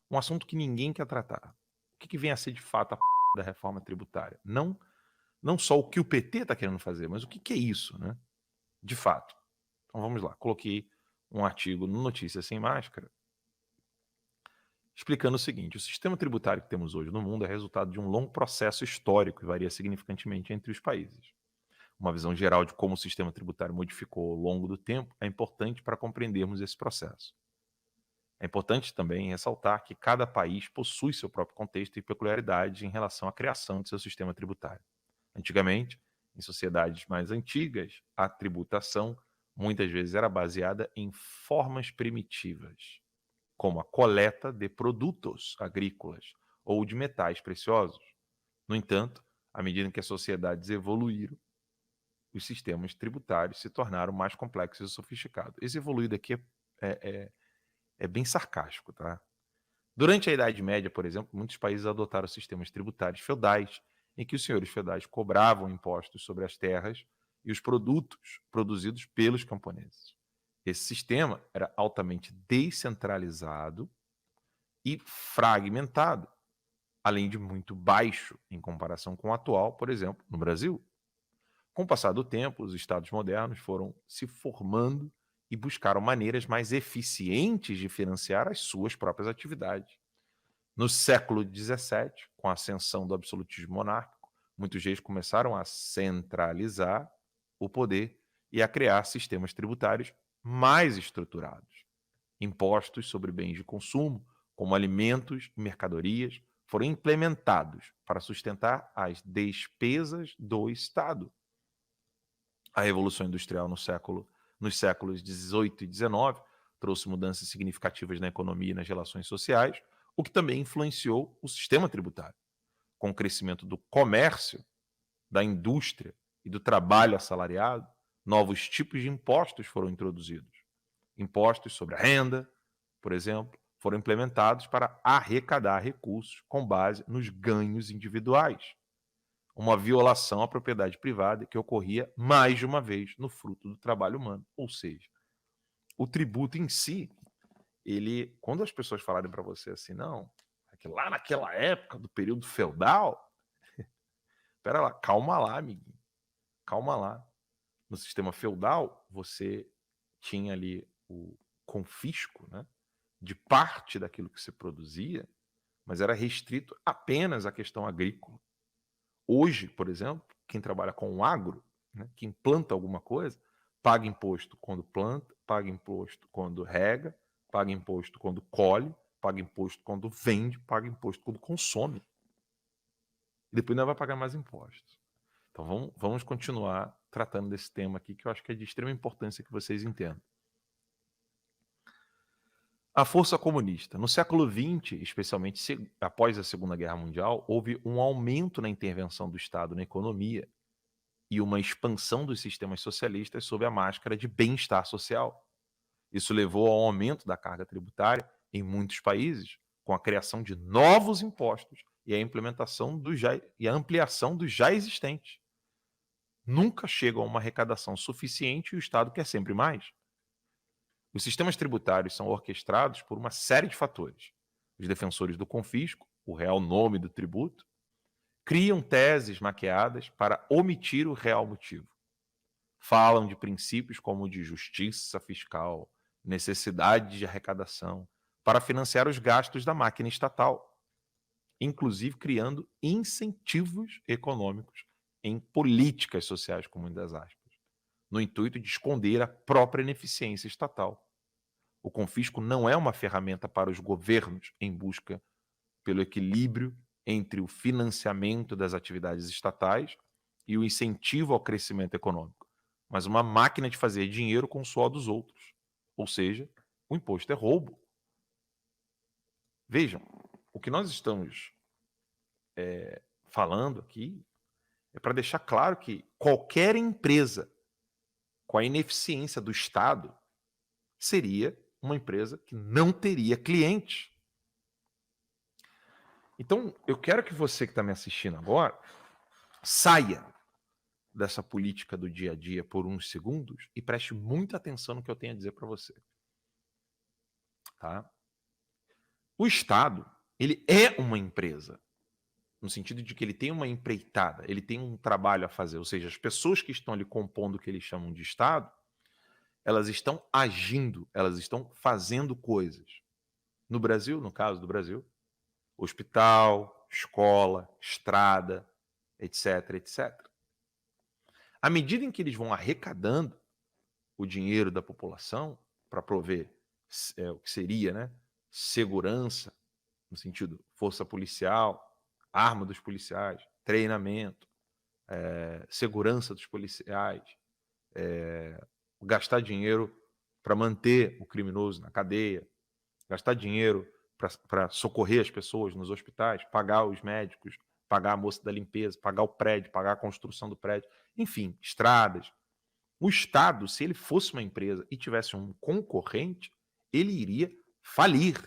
um assunto que ninguém quer tratar. O que vem a ser de fato a da reforma tributária? Não só o que o PT está querendo fazer, mas o que é isso, né? De fato. Então vamos lá. Coloquei um artigo no Notícias Sem Máscara explicando o seguinte: o sistema tributário que temos hoje no mundo é resultado de um longo processo histórico e varia significantemente entre os países. Uma visão geral de como o sistema tributário modificou ao longo do tempo é importante para compreendermos esse processo. É importante também ressaltar que cada país possui seu próprio contexto e peculiaridades em relação à criação de seu sistema tributário. Antigamente, em sociedades mais antigas, a tributação muitas vezes era baseada em formas primitivas, como a coleta de produtos agrícolas ou de metais preciosos. No entanto, à medida que as sociedades evoluíram, os sistemas tributários se tornaram mais complexos e sofisticados. Esse evoluído aqui é bem sarcástico, tá? Durante a Idade Média, por exemplo, muitos países adotaram sistemas tributários feudais, em que os senhores feudais cobravam impostos sobre as terras e os produtos produzidos pelos camponeses. Esse sistema era altamente descentralizado e fragmentado, além de muito baixo em comparação com o atual, por exemplo, no Brasil. Com o passar do tempo, os estados modernos foram se formando e buscaram maneiras mais eficientes de financiar as suas próprias atividades. No século XVII, com a ascensão do absolutismo monárquico, muitos reis começaram a centralizar o poder e a criar sistemas tributários mais estruturados. Impostos sobre bens de consumo, como alimentos e mercadorias, foram implementados para sustentar as despesas do Estado. A Revolução Industrial nos séculos XVIII e XIX trouxe mudanças significativas na economia e nas relações sociais, o que também influenciou o sistema tributário. Com o crescimento do comércio, da indústria e do trabalho assalariado, novos tipos de impostos foram introduzidos. Impostos sobre a renda, por exemplo, foram implementados para arrecadar recursos com base nos ganhos individuais, uma violação à propriedade privada que ocorria mais de uma vez no fruto do trabalho humano. Ou seja, o tributo em si, ele, quando as pessoas falarem para você assim, não, é que lá naquela época do período feudal, pera lá, calma lá, amiguinho, calma lá. No sistema feudal, você tinha ali o confisco, né, de parte daquilo que se produzia, mas era restrito apenas à questão agrícola. Hoje, por exemplo, quem trabalha com o agro, né, quem planta alguma coisa, paga imposto quando planta, paga imposto quando rega, paga imposto quando colhe, paga imposto quando vende, paga imposto quando consome. E depois ainda vai pagar mais impostos. Então vamos continuar tratando desse tema aqui, que eu acho que é de extrema importância que vocês entendam. A força comunista. No século XX, especialmente após a Segunda Guerra Mundial, houve um aumento na intervenção do Estado na economia e uma expansão dos sistemas socialistas sob a máscara de bem-estar social. Isso levou ao aumento da carga tributária em muitos países, com a criação de novos impostos e a implementação e a ampliação dos já existentes. Nunca chegam a uma arrecadação suficiente e o Estado quer sempre mais. Os sistemas tributários são orquestrados por uma série de fatores. Os defensores do confisco, o real nome do tributo, criam teses maquiadas para omitir o real motivo. Falam de princípios como o de justiça fiscal, necessidade de arrecadação, para financiar os gastos da máquina estatal, inclusive criando incentivos econômicos em políticas sociais, com muitas aspas, no intuito de esconder a própria ineficiência estatal. O confisco não é uma ferramenta para os governos em busca pelo equilíbrio entre o financiamento das atividades estatais e o incentivo ao crescimento econômico, mas uma máquina de fazer dinheiro com o suor dos outros. Ou seja, o imposto é roubo. Vejam, o que nós estamos falando aqui é para deixar claro que qualquer empresa com a ineficiência do Estado seria uma empresa que não teria cliente. Então, eu quero que você que está me assistindo agora saia dessa política do dia a dia por uns segundos e preste muita atenção no que eu tenho a dizer para você. Tá? O Estado, ele é uma empresa, no sentido de que ele tem uma empreitada, ele tem um trabalho a fazer, ou seja, as pessoas que estão ali compondo o que eles chamam de Estado, elas estão agindo, elas estão fazendo coisas. No Brasil, no caso do Brasil, hospital, escola, estrada, etc, etc. À medida em que eles vão arrecadando o dinheiro da população para prover o que seria, né, segurança, no sentido força policial, arma dos policiais, treinamento, segurança dos policiais, gastar dinheiro para manter o criminoso na cadeia, gastar dinheiro para socorrer as pessoas nos hospitais, pagar os médicos, pagar a moça da limpeza, pagar o prédio, pagar a construção do prédio, enfim, estradas. O Estado, se ele fosse uma empresa e tivesse um concorrente, ele iria falir.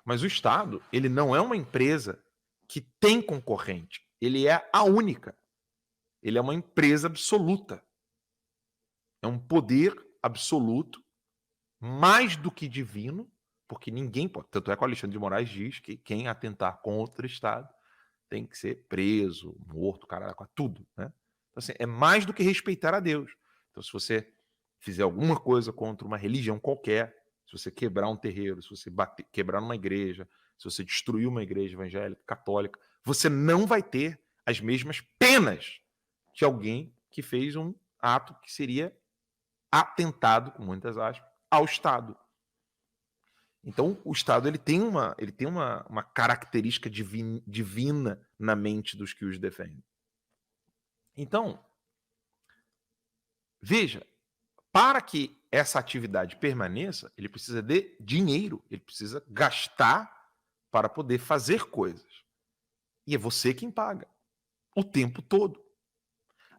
Mas o Estado, ele não é uma empresa que tem concorrente. Ele é a única. Ele é uma empresa absoluta. É um poder absoluto, mais do que divino, porque ninguém pode. Tanto é que o Alexandre de Moraes diz que quem atentar contra o Estado tem que ser preso, morto, caralho, tudo, né? Então, assim, é mais do que respeitar a Deus. Então, se você fizer alguma coisa contra uma religião qualquer, se você quebrar um terreiro, se você quebrar uma igreja, se você destruir uma igreja evangélica, católica, você não vai ter as mesmas penas que alguém que fez um ato que seria atentado, com muitas aspas, ao Estado. Então, o Estado ele tem uma característica divina na mente dos que os defendem. Então, veja, para que essa atividade permaneça, ele precisa de dinheiro, ele precisa gastar para poder fazer coisas. E é você quem paga o tempo todo.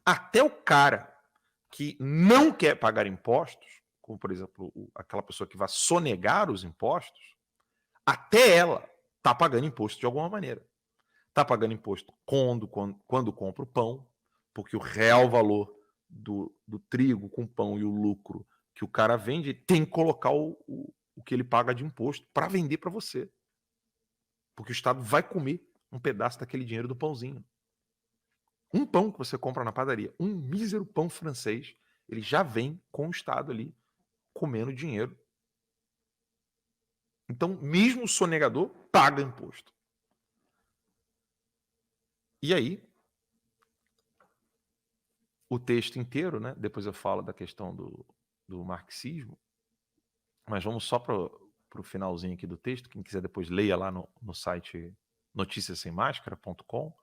Até o cara que não quer pagar impostos, como, por exemplo, aquela pessoa que vai sonegar os impostos, até ela está pagando imposto de alguma maneira. Está pagando imposto quando compra o pão, porque o real valor do trigo com pão e o lucro que o cara vende tem que colocar o que ele paga de imposto para vender para você. Porque o Estado vai comer um pedaço daquele dinheiro do pãozinho. Um pão que você compra na padaria, um mísero pão francês, ele já vem com o Estado ali comendo dinheiro. Então, mesmo o sonegador paga imposto. E aí, o texto inteiro, né? Depois eu falo da questão do marxismo, mas vamos só para o finalzinho aqui do texto. Quem quiser depois leia lá no site noticiassemmascara.com.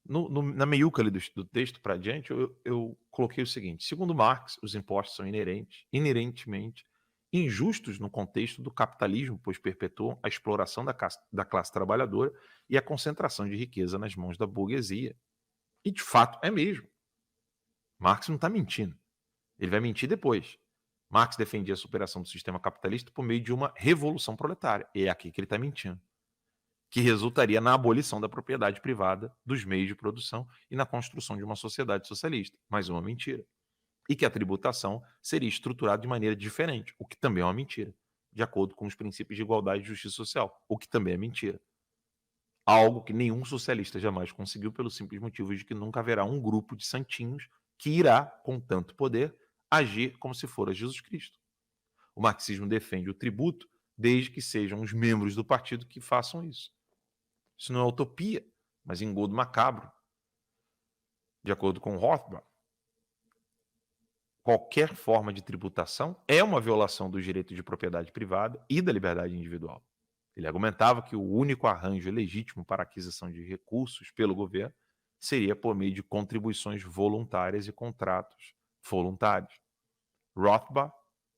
Na meiuca ali do texto para adiante, eu coloquei o seguinte: segundo Marx, os impostos são inerentemente injustos no contexto do capitalismo, pois perpetuam a exploração da classe trabalhadora e a concentração de riqueza nas mãos da burguesia. E de fato é mesmo. Marx não está mentindo. Ele vai mentir depois. Marx defendia a superação do sistema capitalista por meio de uma revolução proletária. E é aqui que ele está mentindo. Que resultaria na abolição da propriedade privada dos meios de produção e na construção de uma sociedade socialista. Mais uma mentira. E que a tributação seria estruturada de maneira diferente, o que também é uma mentira, de acordo com os princípios de igualdade e justiça social, o que também é mentira. Algo que nenhum socialista jamais conseguiu pelo simples motivo de que nunca haverá um grupo de santinhos que irá, com tanto poder, agir como se fora Jesus Cristo. O marxismo defende o tributo desde que sejam os membros do partido que façam isso. Isso não é utopia, mas engodo macabro. De acordo com Rothbard, qualquer forma de tributação é uma violação dos direitos de propriedade privada e da liberdade individual. Ele argumentava que o único arranjo legítimo para a aquisição de recursos pelo governo seria por meio de contribuições voluntárias e contratos voluntários. Rothbard,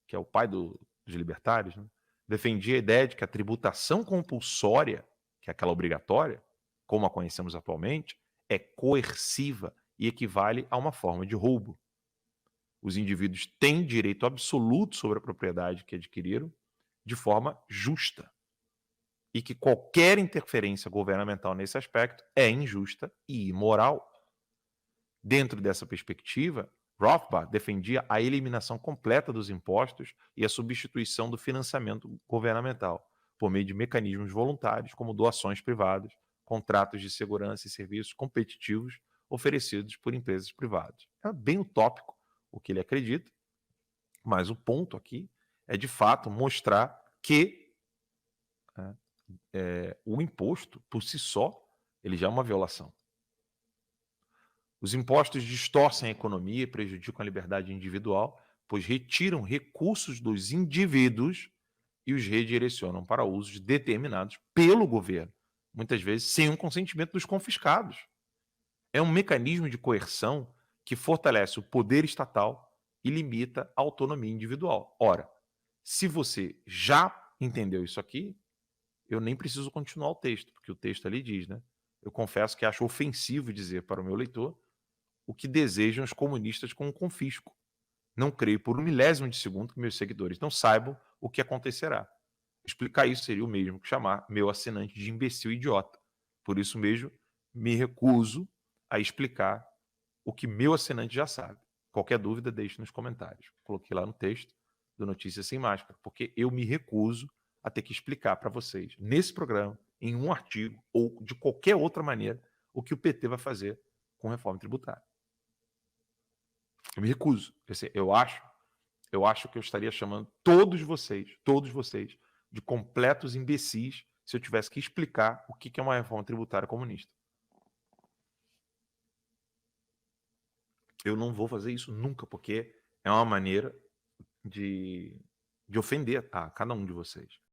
que é o pai dos libertários, né, defendia a ideia de que a tributação compulsória, que é aquela obrigatória, como a conhecemos atualmente, é coerciva e equivale a uma forma de roubo. Os indivíduos têm direito absoluto sobre a propriedade que adquiriram de forma justa. E que qualquer interferência governamental nesse aspecto é injusta e imoral. Dentro dessa perspectiva, Rothbard defendia a eliminação completa dos impostos e a substituição do financiamento governamental, por meio de mecanismos voluntários, como doações privadas, contratos de segurança e serviços competitivos oferecidos por empresas privadas. É bem utópico o que ele acredita, mas o ponto aqui é, de fato, mostrar que né, o imposto, por si só, ele já é uma violação. Os impostos distorcem a economia e prejudicam a liberdade individual, pois retiram recursos dos indivíduos e os redirecionam para usos determinados pelo governo, muitas vezes sem o consentimento dos confiscados. É um mecanismo de coerção que fortalece o poder estatal e limita a autonomia individual. Ora, se você já entendeu isso aqui, eu nem preciso continuar o texto, porque o texto ali diz, né? Eu confesso que acho ofensivo dizer para o meu leitor o que desejam os comunistas com o confisco. Não creio por um milésimo de segundo que meus seguidores não saibam o que acontecerá. Explicar isso seria o mesmo que chamar meu assinante de imbecil idiota. Por isso mesmo, me recuso a explicar o que meu assinante já sabe. Qualquer dúvida, deixe nos comentários. Coloquei lá no texto do Notícias Sem Máscara, porque eu me recuso a ter que explicar para vocês, nesse programa, em um artigo ou de qualquer outra maneira, o que o PT vai fazer com reforma tributária. Eu me recuso. Eu acho que eu estaria chamando todos vocês, de completos imbecis se eu tivesse que explicar o que é uma reforma tributária comunista. Eu não vou fazer isso nunca, porque é uma maneira de ofender a cada um de vocês.